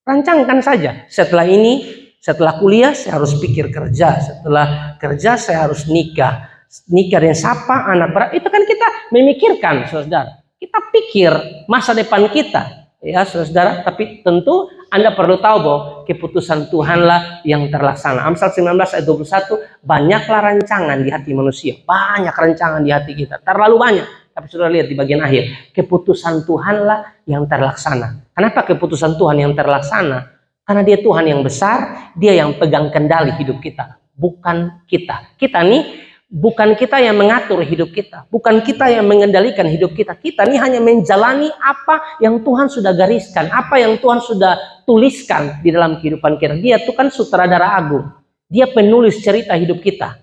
Rancangkan saja. Setelah ini, setelah kuliah saya harus pikir kerja, setelah kerja saya harus nikah. Nikah dengan siapa, anak berat, itu kan kita memikirkan, saudara. Kita pikir masa depan kita, ya saudara. Tapi tentu Anda perlu tahu bahwa keputusan Tuhanlah yang terlaksana. Amsal 19 ayat 21, banyaklah rancangan di hati manusia. Banyak rancangan di hati kita, terlalu banyak. Tapi sudah lihat di bagian akhir, keputusan Tuhanlah yang terlaksana. Kenapa keputusan Tuhan yang terlaksana? Karena Dia Tuhan yang besar, Dia yang pegang kendali hidup kita, bukan kita. Kita nih, bukan kita yang mengatur hidup kita, bukan kita yang mengendalikan hidup kita. Kita ini hanya menjalani apa yang Tuhan sudah gariskan, apa yang Tuhan sudah tuliskan di dalam kehidupan kita. Dia itu kan sutradara agung. Dia penulis cerita hidup kita.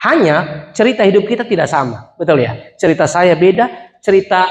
Hanya cerita hidup kita tidak sama, betul ya? Cerita saya beda, cerita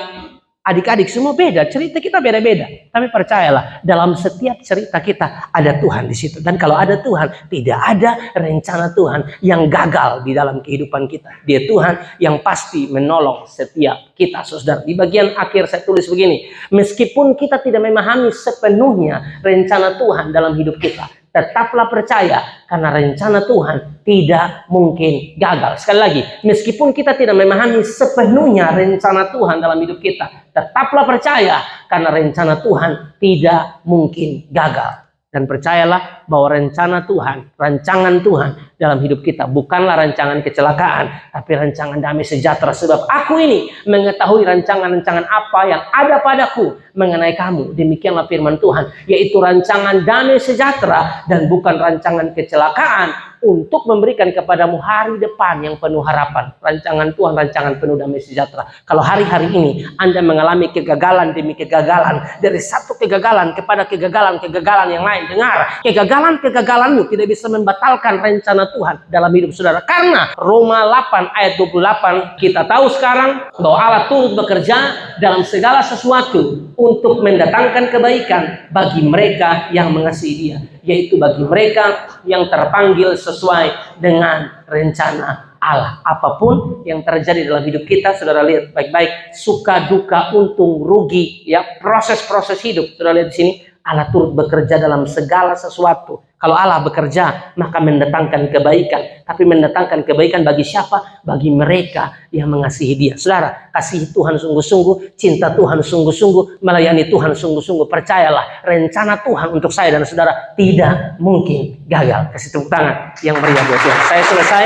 adik-adik semua beda, cerita kita beda-beda. Tapi percayalah, dalam setiap cerita kita ada Tuhan di situ. Dan kalau ada Tuhan, tidak ada rencana Tuhan yang gagal di dalam kehidupan kita. Dia Tuhan yang pasti menolong setiap kita, saudara. Di bagian akhir saya tulis begini, meskipun kita tidak memahami sepenuhnya rencana Tuhan dalam hidup kita, tetaplah percaya karena rencana Tuhan tidak mungkin gagal. Sekali lagi, meskipun kita tidak memahami sepenuhnya rencana Tuhan dalam hidup kita, tetaplah percaya karena rencana Tuhan tidak mungkin gagal. Dan percayalah bahwa rencana Tuhan, rancangan Tuhan dalam hidup kita bukanlah rancangan kecelakaan, tapi rancangan damai sejahtera. Sebab aku ini mengetahui rancangan-rancangan apa yang ada padaku mengenai kamu. Demikianlah firman Tuhan, yaitu rancangan damai sejahtera dan bukan rancangan kecelakaan, untuk memberikan kepadamu hari depan yang penuh harapan. Rancangan Tuhan, rancangan penuh damai sejahtera. Kalau hari-hari ini Anda mengalami kegagalan demi kegagalan, dari satu kegagalan kepada kegagalan yang lain, dengar, kegagalan-kegagalanmu tidak bisa membatalkan rencana Tuhan dalam hidup saudara. Karena Roma 8 ayat 28, kita tahu sekarang bahwa Allah turut bekerja dalam segala sesuatu untuk mendatangkan kebaikan bagi mereka yang mengasihi Dia, yaitu bagi mereka yang terpanggil sesuai dengan rencana Allah. Apapun yang terjadi dalam hidup kita, saudara lihat baik-baik, suka duka untung rugi, ya, proses-proses hidup, saudara lihat di sini, Allah turut bekerja dalam segala sesuatu. Kalau Allah bekerja, maka mendatangkan kebaikan. Tapi mendatangkan kebaikan bagi siapa? Bagi mereka yang mengasihi Dia. Saudara, kasihi Tuhan sungguh-sungguh, cinta Tuhan sungguh-sungguh, melayani Tuhan sungguh-sungguh. Percayalah, rencana Tuhan untuk saya dan saudara tidak mungkin gagal. Kasih tepuk tangan yang meriah buat Tuhan. Saya selesai.